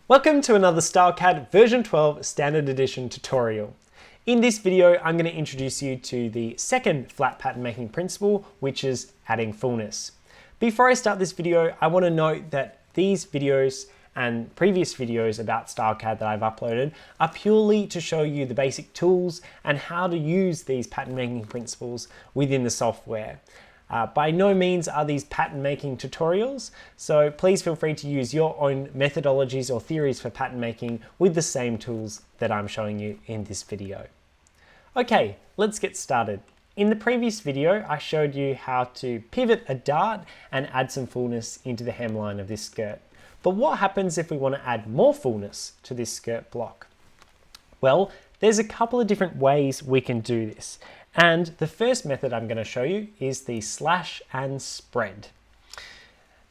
Welcome to another StyleCAD version 12 standard edition tutorial. In this video, I'm going to introduce you to the second flat pattern making principle, which is adding fullness. Before I start this video, I want to note that these videos and previous videos about StyleCAD that I've uploaded are purely to show you the basic tools and how to use these pattern making principles within the software. By no means are these pattern making tutorials, so please feel free to use your own methodologies or theories for pattern making with the same tools that I'm showing you in this video. Okay, let's get started. In the previous video, I showed you how to pivot a dart and add some fullness into the hemline of this skirt. But what happens if we want to add more fullness to this skirt block? Well, there's a couple of different ways we can do this. And the first method I'm going to show you is the slash and spread.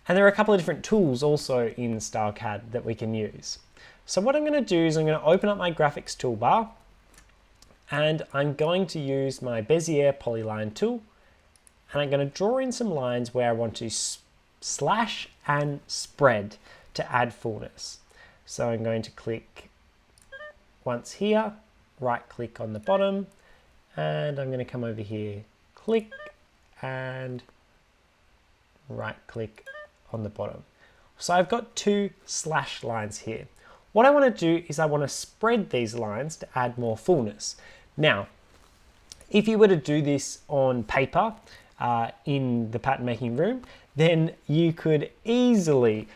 And there are a couple of different tools also in StyleCAD that we can use. So what I'm going to do is I'm going to open up my graphics toolbar and I'm going to use my Bezier polyline tool and I'm going to draw in some lines where I want to slash and spread to add fullness. So I'm going to click once here, right click on the bottom, and I'm going to come over here, click, and right click on the bottom. So I've got two slash lines here. What I want to do is I want to spread these lines to add more fullness. Now, if you were to do this on paper in the pattern making room, then you could easily,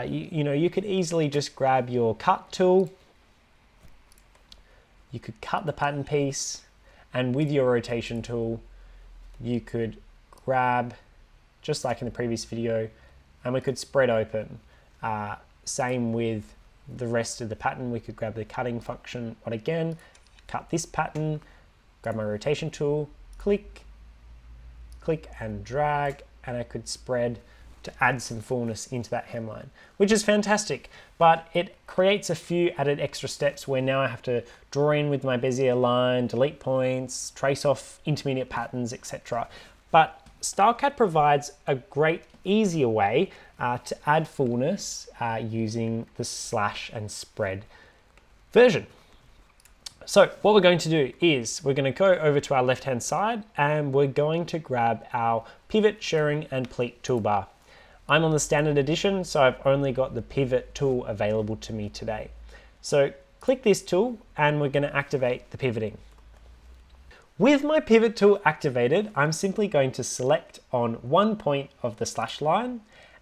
you could easily just grab your cut tool. You could cut the pattern piece. And with your rotation tool, you could grab, just like in the previous video, and we could spread open. Same with the rest of the pattern. We could grab the cutting function, but again, cut this pattern, grab my rotation tool, click, click and drag, and I could spread to add some fullness into that hemline, which is fantastic, but it creates a few added extra steps where now I have to draw in with my Bezier line, delete points, trace off intermediate patterns, etc. But StyleCAD provides a great, easier way to add fullness using the slash and spread version. So what we're going to do is we're going to go over to our left-hand side and we're going to grab our pivot, sharing, and pleat toolbar. I'm on the standard edition, so I've only got the pivot tool available to me today. So click this tool and we're going to activate the pivoting. With my pivot tool activated, I'm simply going to select on one point of the slash line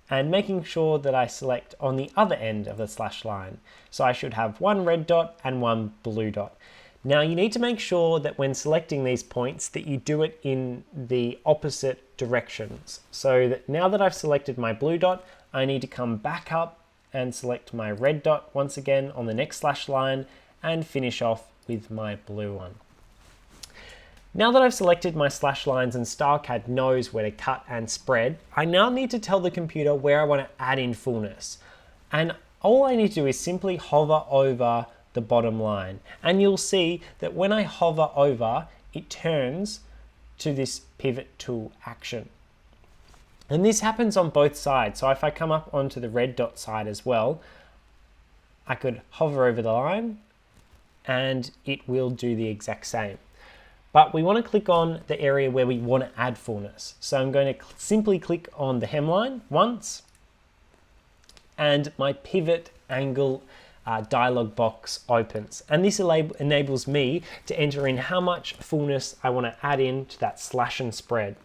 and making sure that I select on the other end of the slash line. So I should have one red dot and one blue dot. Now you need to make sure that when selecting these points that you do it in the opposite directions. So that now that I've selected my blue dot, I need to come back up and select my red dot once again on the next slash line and finish off with my blue one. Now that I've selected my slash lines and StyleCAD knows where to cut and spread, I now need to tell the computer where I want to add in fullness. And all I need to do is simply hover over the bottom line. And you'll see that when I hover over, it turns to this pivot tool action. And this happens on both sides. So if I come up onto the red dot side as well, I could hover over the line and it will do the exact same. But we want to click on the area where we want to add fullness. So I'm going to simply click on the hemline once and my pivot angle dialog box opens. And this enables me to enter in how much fullness I want to add in to that slash and spread.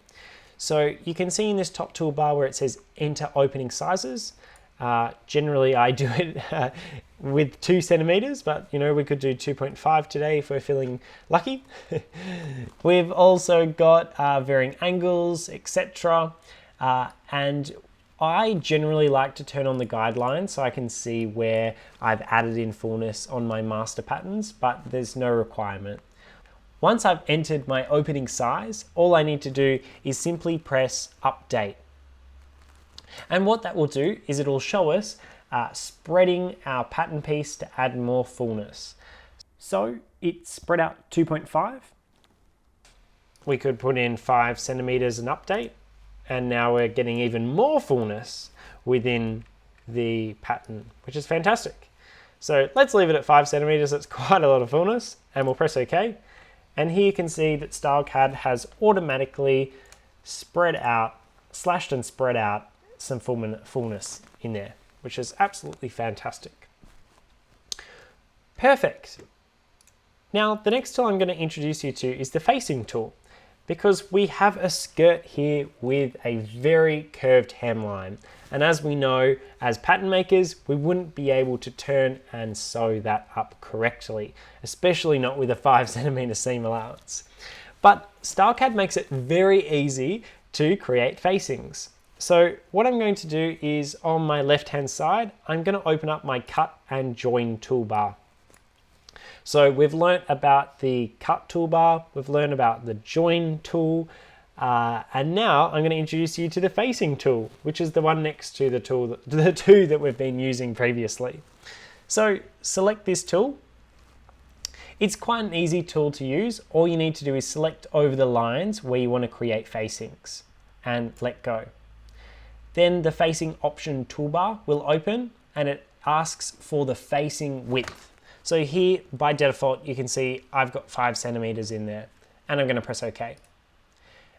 So you can see in this top toolbar where it says enter opening sizes. Generally I do it with 2 centimeters, but we could do 2.5 today if we're feeling lucky. We've also got varying angles, etc. And I generally like to turn on the guidelines so I can see where I've added in fullness on my master patterns, but there's no requirement. Once I've entered my opening size, all I need to do is simply press update. And what that will do is it will show us spreading our pattern piece to add more fullness. So it's spread out 2.5. We could put in 5 centimeters and update. And now we're getting even more fullness within the pattern, which is fantastic. So let's leave it at 5 centimeters. It's quite a lot of fullness, and we'll press OK. And here you can see that StyleCAD has automatically slashed and spread out some fullness in there, which is absolutely fantastic. Perfect. Now, the next tool I'm going to introduce you to is the facing tool, because we have a skirt here with a very curved hemline. And as we know, as pattern makers, we wouldn't be able to turn and sew that up correctly, especially not with a 5 centimeter seam allowance. But StyleCAD makes it very easy to create facings. So what I'm going to do is, on my left-hand side, I'm going to open up my cut and join toolbar. So we've learnt about the cut toolbar, we've learned about the join tool, and now I'm going to introduce you to the facing tool, which is the one next to the two that we've been using previously. So select this tool. It's quite an easy tool to use. All you need to do is select over the lines where you want to create facings and let go. Then the facing option toolbar will open and it asks for the facing width. So here, by default, you can see I've got 5 centimeters in there, and I'm going to press OK.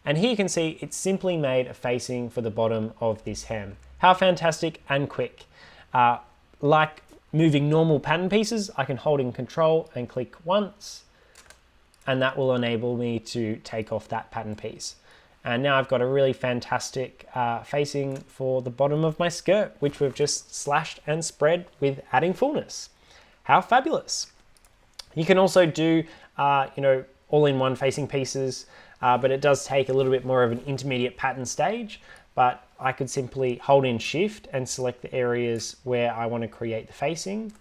And here you can see it's simply made a facing for the bottom of this hem. How fantastic and quick. Like moving normal pattern pieces, I can hold in Control and click once, and that will enable me to take off that pattern piece. And now I've got a really fantastic facing for the bottom of my skirt, which we've just slashed and spread with adding fullness. How fabulous. You can also do, all-in-one facing pieces, but it does take a little bit more of an intermediate pattern stage. But I could simply hold in Shift and select the areas where I want to create the facing,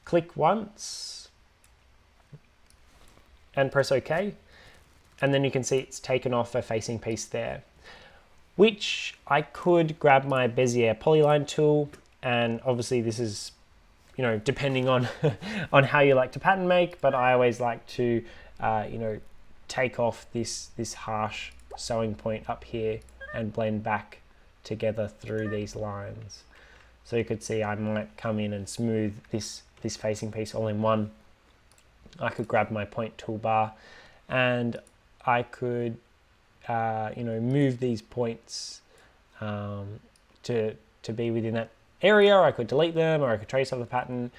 click once, and press OK. And then you can see it's taken off a facing piece there, which I could grab my Bezier polyline tool, and obviously this is depending on on how you like to pattern make, but I always like to take off this harsh sewing point up here and blend back together through these lines. So you could see I might come in and smooth this facing piece all in one. I could grab my point toolbar and I could move these points to be within that area, or I could delete them, or I could trace off the pattern,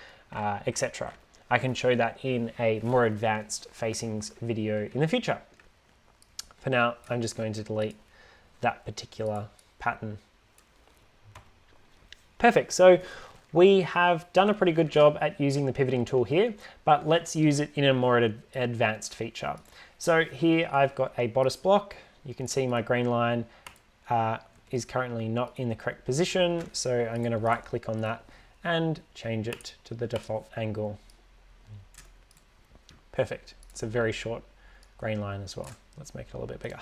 etc. I can show that in a more advanced facings video in the future. For now, I'm just going to delete that particular pattern. Perfect. So we have done a pretty good job at using the pivoting tool here, but let's use it in a more advanced feature. So here I've got a bodice block. You can see my green line is currently not in the correct position, so I'm going to right click on that and change it to the default angle. Perfect. It's a very short grain line as well. Let's make it a little bit bigger.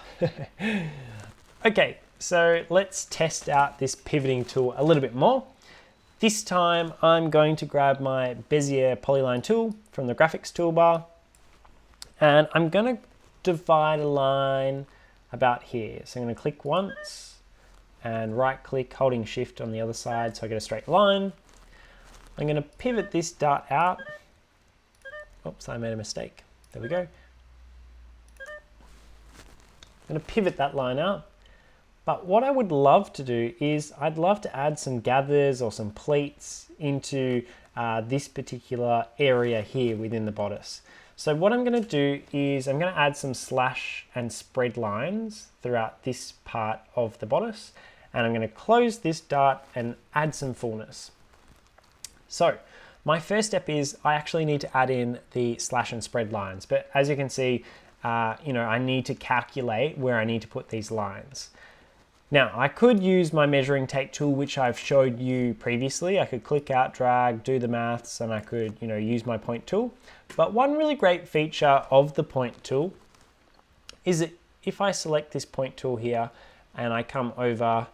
Okay, so let's test out this pivoting tool a little bit more. This time I'm going to grab my Bezier polyline tool from the graphics toolbar, and I'm going to divide a line about here. So I'm going to click once and right click, holding Shift on the other side so I get a straight line. I'm going to pivot this dart out. Oops, I made a mistake. There we go. I'm going to pivot that line out. But what I would love to do is I'd love to add some gathers or some pleats into this particular area here within the bodice. So what I'm going to do is I'm going to add some slash and spread lines throughout this part of the bodice. And I'm going to close this dart and add some fullness. So my first step is I actually need to add in the slash and spread lines. But as you can see, I need to calculate where I need to put these lines. Now, I could use my measuring tape tool, which I've showed you previously. I could click out, drag, do the maths, and I could, use my point tool. But one really great feature of the point tool is that if I select this point tool here and I come over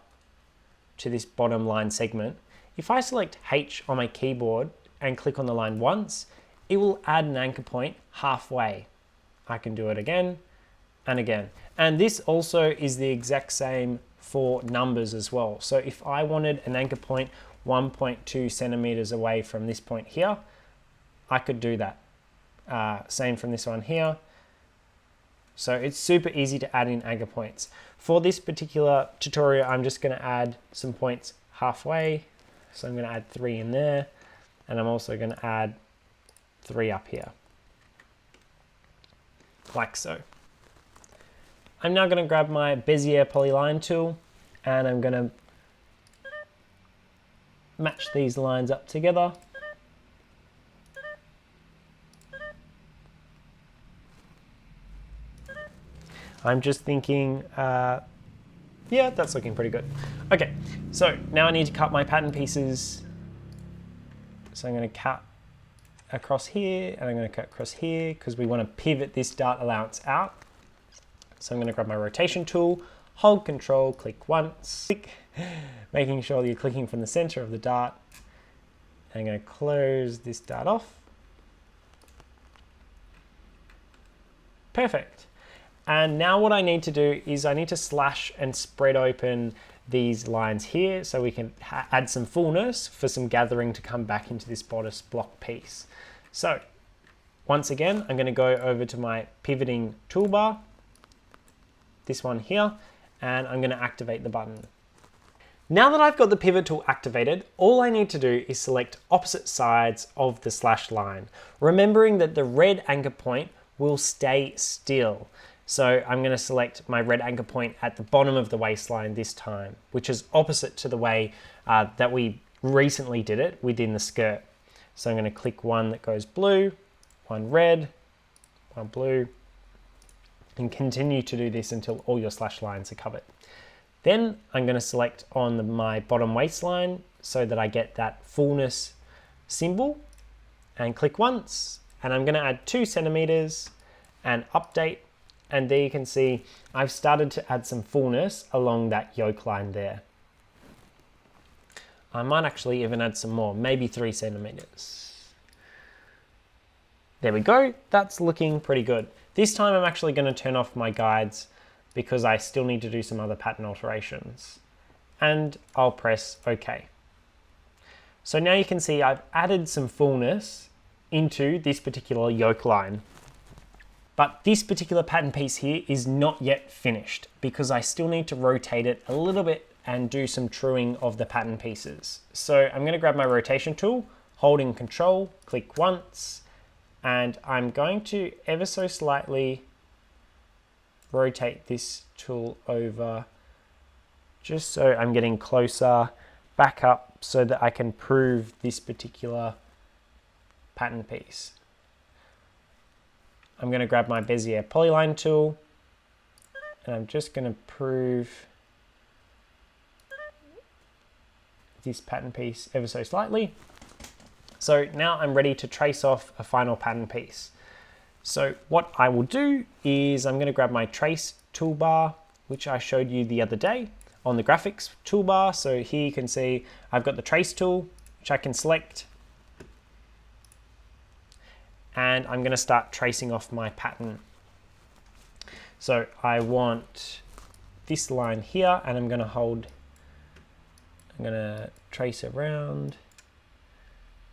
to this bottom line segment, if I select H on my keyboard and click on the line once, it will add an anchor point halfway. I can do it again and again. And this also is the exact same for numbers as well. So if I wanted an anchor point 1.2 centimeters away from this point here, I could do that. Same from this one here. So it's super easy to add in anchor points. For this particular tutorial, I'm just going to add some points halfway. So I'm going to add 3 in there, and I'm also going to add 3 up here, like so. I'm now going to grab my Bezier polyline tool, and I'm going to match these lines up together. I'm just thinking, yeah, that's looking pretty good. Okay, so now I need to cut my pattern pieces. So I'm going to cut across here, and I'm going to cut across here because we want to pivot this dart allowance out. So I'm going to grab my rotation tool, hold Control, click once, click, making sure that you're clicking from the center of the dart. I'm going to close this dart off. Perfect. And now what I need to do is I need to slash and spread open these lines here so we can add some fullness for some gathering to come back into this bodice block piece. So once again, I'm going to go over to my pivoting toolbar, this one here, and I'm going to activate the button. Now that I've got the pivot tool activated, all I need to do is select opposite sides of the slash line, remembering that the red anchor point will stay still. So I'm going to select my red anchor point at the bottom of the waistline this time, which is opposite to the way that we recently did it within the skirt. So I'm going to click one that goes blue, one red, one blue, and continue to do this until all your slash lines are covered. Then I'm going to select on my bottom waistline so that I get that fullness symbol, and click once, and I'm going to add 2 centimeters and update. And there you can see I've started to add some fullness along that yoke line there. I might actually even add some more, maybe 3 centimeters. There we go, that's looking pretty good. This time I'm actually going to turn off my guides because I still need to do some other pattern alterations. And I'll press OK. So now you can see I've added some fullness into this particular yoke line. But this particular pattern piece here is not yet finished because I still need to rotate it a little bit and do some truing of the pattern pieces. So I'm going to grab my rotation tool, holding Control, click once, and I'm going to ever so slightly rotate this tool over just so I'm getting closer, back up so that I can prove this particular pattern piece. I'm going to grab my Bezier polyline tool, and I'm just going to prove this pattern piece ever so slightly. So now I'm ready to trace off a final pattern piece. So what I will do is I'm going to grab my trace toolbar, which I showed you the other day on the graphics toolbar. So here you can see I've got the trace tool, which I can select. And I'm going to start tracing off my pattern. So I want this line here, and I'm going to trace around.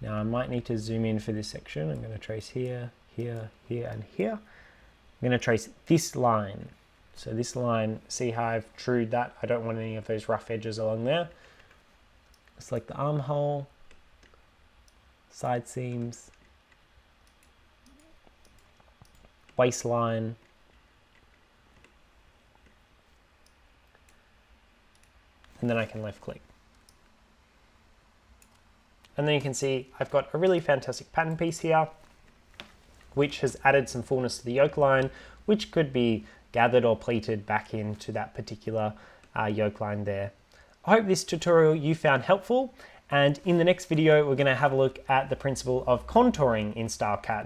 Now I might need to zoom in for this section. I'm going to trace here, here, here, and here. I'm going to trace this line. So this line, see how I've trued that? I don't want any of those rough edges along there. Select the armhole, side seams, waistline, and then I can left click. And then you can see I've got a really fantastic pattern piece here, which has added some fullness to the yoke line, which could be gathered or pleated back into that particular yoke line there. I hope this tutorial you found helpful, and in the next video we're going to have a look at the principle of contouring in StyleCAD.